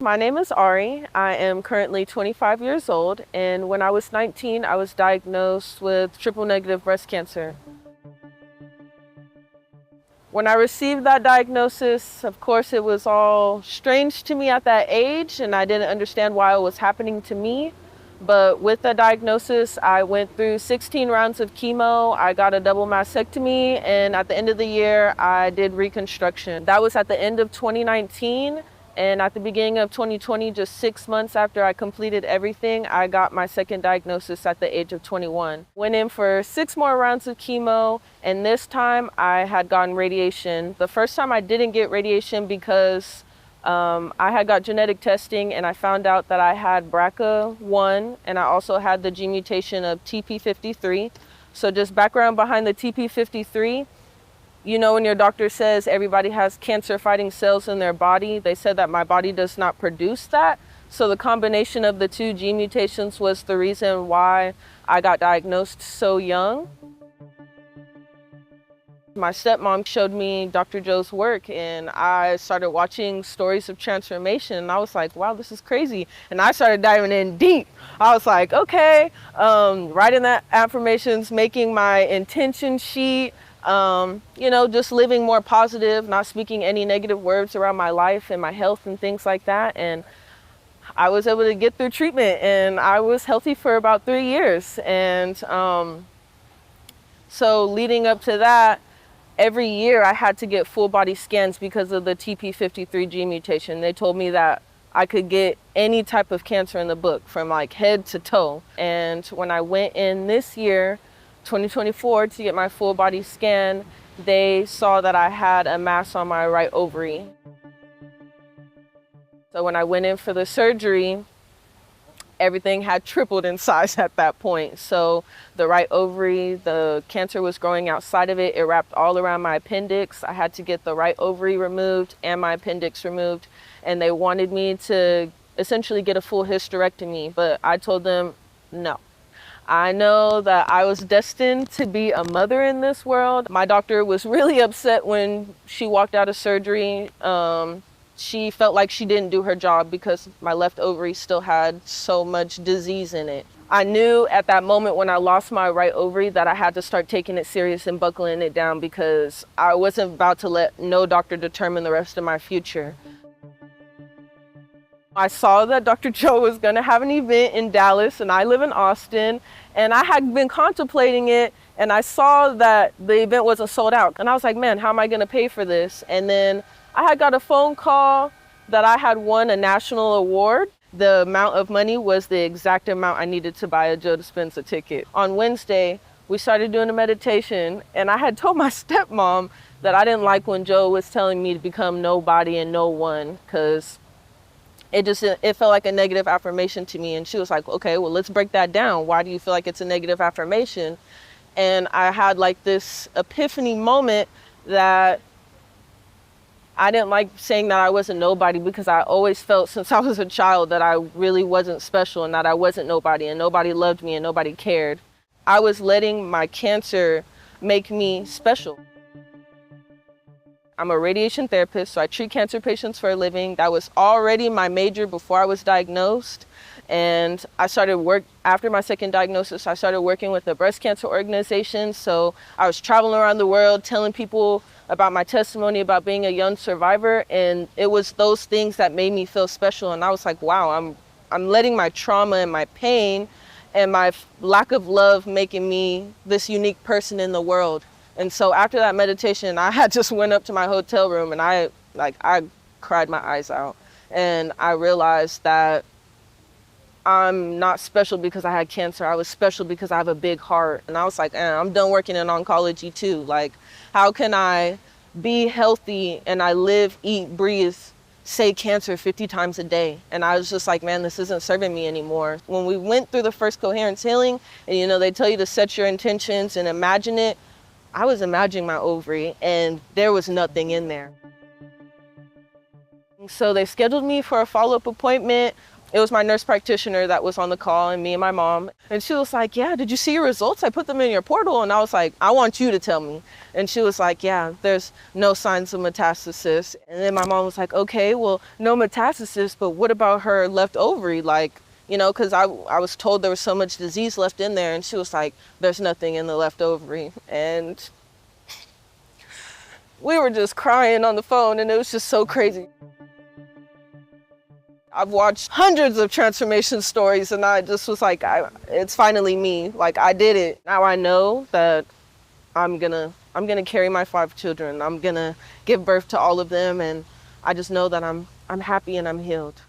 My name is Ari. I am currently 25 years old, and when I was 19, I was diagnosed with triple-negative breast cancer. When I received that diagnosis, of course, it was all strange to me at that age, and I didn't understand why it was happening to me. But with the diagnosis, I went through 16 rounds of chemo, I got a double mastectomy, and at the end of the year, I did reconstruction. That was at the end of 2019. And at the beginning of 2020, just 6 months after I completed everything, I got my second diagnosis at the age of 21. Went in for 6 more rounds of chemo, and this time I had gotten radiation. The first time I didn't get radiation because I had got genetic testing and I found out that I had BRCA1 and I also had the G mutation of TP53. So just background behind the TP53. You know, when your doctor says everybody has cancer-fighting cells in their body, they said that my body does not produce that. So the combination of the two gene mutations was the reason why I got diagnosed so young. My stepmom showed me Dr. Joe's work and I started watching stories of transformation and I was like, wow, this is crazy. And I started diving in deep. I was like, okay, writing that affirmations, making my intention sheet, you know, just living more positive, not speaking any negative words around my life and my health and things like that. And I was able to get through treatment and I was healthy for about 3 years. And so leading up to that, every year I had to get full body scans because of the TP53 gene mutation. They told me that I could get any type of cancer in the book from like head to toe. And when I went in this year, 2024, to get my full body scan, they saw that I had a mass on my right ovary. So when I went in for the surgery, everything had tripled in size at that point. So the right ovary, the cancer was growing outside of it. It wrapped all around my appendix. I had to get the right ovary removed and my appendix removed. And they wanted me to essentially get a full hysterectomy, but I told them no. I know that I was destined to be a mother in this world. My doctor was really upset when she walked out of surgery. She felt like she didn't do her job because my left ovary still had so much disease in it. I knew at that moment when I lost my right ovary that I had to start taking it serious and buckling it down because I wasn't about to let no doctor determine the rest of my future. I saw that Dr. Joe was going to have an event in Dallas and I live in Austin and I had been contemplating it and I saw that the event wasn't sold out and I was like, man, how am I going to pay for this? And then I had got a phone call that I had won a national award. The amount of money was the exact amount I needed to buy a Joe Dispenza ticket. On Wednesday, we started doing a meditation and I had told my stepmom that I didn't like when Joe was telling me to become nobody and no one because it felt like a negative affirmation to me. And she was like, okay, well, let's break that down. Why do you feel like it's a negative affirmation? And I had like this epiphany moment that I didn't like saying that I wasn't nobody because I always felt since I was a child that I really wasn't special and that I wasn't nobody and nobody loved me and nobody cared. I was letting my cancer make me special. I'm a radiation therapist, so I treat cancer patients for a living. That was already my major before I was diagnosed. And I started work after my second diagnosis. I started working with a breast cancer organization. So I was traveling around the world telling people about my testimony about being a young survivor. And it was those things that made me feel special. And I was like, wow, I'm letting my trauma and my pain and my lack of love making me this unique person in the world. And so after that meditation, I had just went up to my hotel room and I cried my eyes out. And I realized that I'm not special because I had cancer. I was special because I have a big heart. And I was like, I'm done working in oncology too. Like, how can I be healthy and I live, eat, breathe, say cancer 50 times a day? And I was just like, man, this isn't serving me anymore. When we went through the first coherence healing, and you know, they tell you to set your intentions and imagine it, I was imagining my ovary and there was nothing in there. So they scheduled me for a follow-up appointment It was my nurse practitioner that was on the call, and me and my mom. And she was like, yeah, did you see your results? I put them in your portal. And I was like, I want you to tell me. And she was like, yeah, there's no signs of metastasis. And then my mom was like, okay, well, no metastasis, but what about her left ovary? Like, you know, because I was told there was so much disease left in there. And she was like, there's nothing in the left ovary. And we were just crying on the phone, and it was just so crazy. I've watched hundreds of transformation stories, and I just was like, it's finally me. Like, I did it. Now I know that I'm gonna carry my 5 children. I'm gonna give birth to all of them, and I just know that I'm happy and I'm healed.